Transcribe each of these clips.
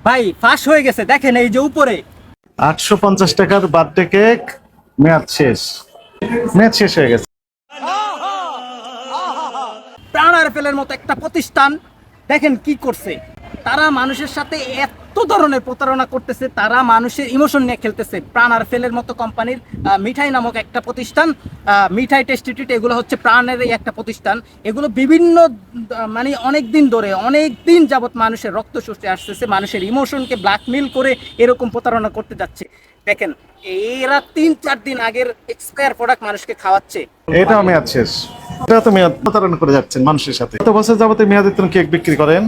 ভাই ফাঁস হয়ে গেছে, দেখেন এই যে উপরে 850 টাকার বার্থডে কেক, মেয়াদ শেষ। মেয়াদ শেষ হয়ে গেছে। প্রাণ আরএফএল মতো একটা প্রতিষ্ঠান দেখেন কি করছে। তারা মানুষের সাথে এত ধরনের প্রতারণা করতেছে, তারা মানুষের ইমোশন নিয়ে খেলতেছে। প্রাণ আরএফএল মতো কোম্পানির মিঠাই নামক একটা প্রতিষ্ঠান, মিঠাই টেস্টি ট্রিট, এগুলো হচ্ছে প্রাণেরই একটা প্রতিষ্ঠান। এগুলো বিভিন্ন মানে অনেক দিন ধরে, অনেক দিন যাবৎ মানুষের রক্ত শুষে আসতেছে, মানুষের ইমোশনকে ব্ল্যাকমেল করে এরকম প্রতারণা করতে যাচ্ছে। দেখেন এরা 3-4 দিন আগের এক্সপায়ার প্রোডাক্ট মানুষকে খাওয়াচ্ছে। এটাও মেয়াদ শেষ। এটা তো মেয়াদ প্রতারণা করে যাচ্ছেন মানুষের সাথে। কত বছর যাবত মেয়াদোত্তীর্ণ কেক বিক্রি করেন?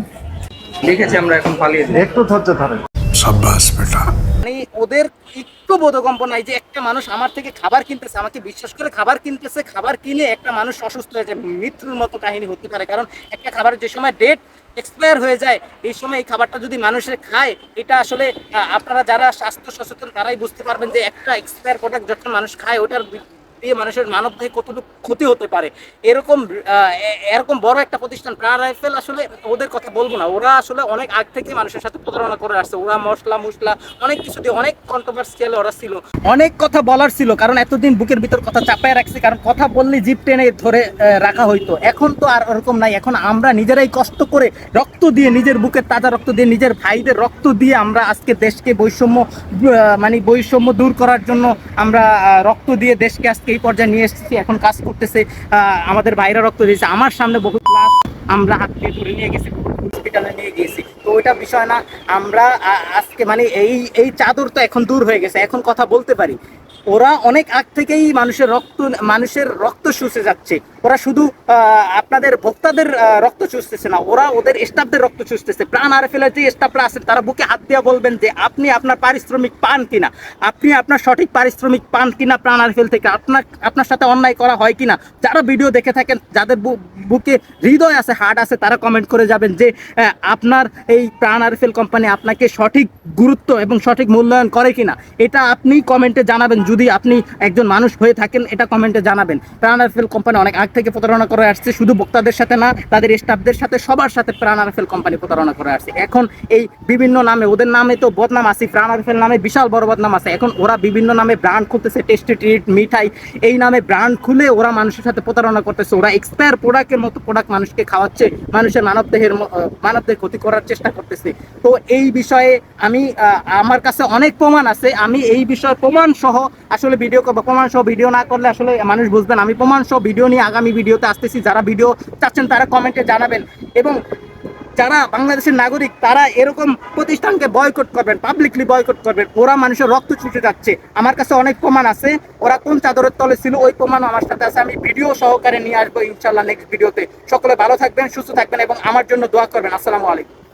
দেখেছি আমরা, এখন পালিয়ে যাই। একটু ধৈর্য ধরেন। शाबाश बेटा। মানে ওদের একটু বোধগম্প নাই যে একটা মানুষ আমার থেকে খাবার কিনতেছে, আমাকে বিশ্বাস করে খাবার কিনতেছে, খাবার কিনে একটা মানুষ অসুস্থ হয়ে যায়, মৃত্যুর মতো কাহিনী হতে পারে। কারণ একটা খাবারের যে সময় ডেট এক্সপায়ার হয়ে যায়, এই সময় এই খাবারটা যদি মানুষের খায়, এটা আসলে আপনারা যারা স্বাস্থ্য সচেতন তারাই বুঝতে পারবেন যে একটা এক্সপায়ার প্রোডাক্ট যখন মানুষ খায়, ওটার দিয়ে মানুষের মানবদেহে কতটুকু ক্ষতি হতে পারে। এরকম বড় একটা প্রতিষ্ঠান প্রাণ আরএফএল, আসলে ওদের কথা বলবো না। ওরা আসলে অনেক আগ থেকে মানুষের সাথে প্রতারণা করে আসছে। ওরা মশলা অনেক কিছু দিয়ে অনেক কন্ট্রোভার্সিয়াল ওরা ছিল, অনেক কথা বলার ছিল। কারণ এতদিন বুকের ভিতর কথা চাপায় রাখছে, কারণ কথা বললে জিভ টেনে ধরে রাখা হইতো। এখন তো আর ওরকম নাই। এখন আমরা নিজেরাই কষ্ট করে রক্ত দিয়ে, নিজের বুকের তাজা রক্ত দিয়ে, নিজের ভাইদের রক্ত দিয়ে আমরা আজকে দেশকে বৈষম্য দূর করার জন্য আমরা রক্ত দিয়ে দেশকে আজকে এই পর্যায়ে নিয়ে এসেছি। এখন কাজ করতেছে, আমাদের ভাইরা রক্ত দিয়েছে। আমার সামনে বহু ক্লাস আমরা হাত দিয়ে ধরে নিয়ে গেছি, হসপিটালে নিয়ে গিয়েছি। তো ওইটা বিষয় না। আমরা আজকে এই চাদর তো এখন দূর হয়ে গেছে, এখন কথা বলতে পারি। ওরা অনেক আগ থেকেই মানুষের রক্ত শুষে যাচ্ছে। ওরা শুধু আপনাদের ভোক্তাদের রক্ত চুষতেছে না, ওরা ওদের স্টাফদের রক্ত চুষতেছে। প্রাণ আরএফএলের যে স্টাফরা আছেন তারা বুকে হাত দিয়ে বলবেন যে আপনি আপনার পারিশ্রমিক পান কিনা, আপনি আপনার সঠিক পারিশ্রমিক পান কিনা প্রাণ আরএফএল থেকে, আপনার সাথে অন্যায় করা হয় কিনা। যারা ভিডিও দেখে থাকেন, যাদের বুকে হৃদয় আছে, হার্ট আছে, তারা কমেন্ট করে যাবেন যে আপনার এই প্রাণ আরএফএল কোম্পানি আপনাকে সঠিক গুরুত্ব এবং সঠিক মূল্যায়ন করে কিনা। এটা আপনি কমেন্টে জানাবেন। যদি আপনি একজন মানুষ হয়ে থাকেন, এটা কমেন্টে জানাবেন। প্রাণ আরএফএল কোম্পানি অনেক আগ থেকে প্রতারণা করে আসছে, শুধু ভোক্তাদের সাথে না, তাদের স্টাফদের সাথে, সবার সাথে প্রাণ আরএফএল কোম্পানি প্রতারণা করে আসছে। এখন এই বিভিন্ন নামে, ওদের নামে তো বদনাম আছে, প্রাণ আরএফএল নামে বিশাল বড় বদনাম আছে। এখন ওরা বিভিন্ন নামে ব্র্যান্ড খুলতেছে, টেস্টি ট্রিট, মিঠাই, এই নামে ব্র্যান্ড খুলে ওরা মানুষের সাথে প্রতারণা করতেছে। ওরা এক্সপায়ার প্রোডাক্টের মতো প্রোডাক্ট মানুষকে খাওয়াচ্ছে, মানুষের মানবদেহের ক্ষতি করার চেষ্টা করতেছে। তো এই বিষয়ে আমার কাছে অনেক প্রমাণ আছে। আমি এই বিষয়ে প্রমাণ সহ আসলে ভিডিও করবো। প্রমাণ সহ ভিডিও না করলে আসলে মানুষ বুঝবেন। আমি প্রমাণ সহ ভিডিও নিয়ে আগামী ভিডিওতে আসতেছি। যারা ভিডিও চাচ্ছেন তারা কমেন্টে জানাবেন, এবং যারা বাংলাদেশের নাগরিক তারা এরকম প্রতিষ্ঠানকে বয়কট করবেন, পাবলিকলি বয়কট করবেন। ওরা মানুষের রক্ত চুষে যাচ্ছে। আমার কাছে অনেক প্রমাণ আছে। ওরা কোন চাদরের তলে ছিল ওই প্রমাণও আমার সাথে আছে। আমি ভিডিও সহকারে নিয়ে আসবো ইনশাল্লাহ নেক্সট ভিডিওতে। সকলে ভালো থাকবেন, সুস্থ থাকবেন এবং আমার জন্য দোয়া করবেন। আসসালামু আলাইকুম।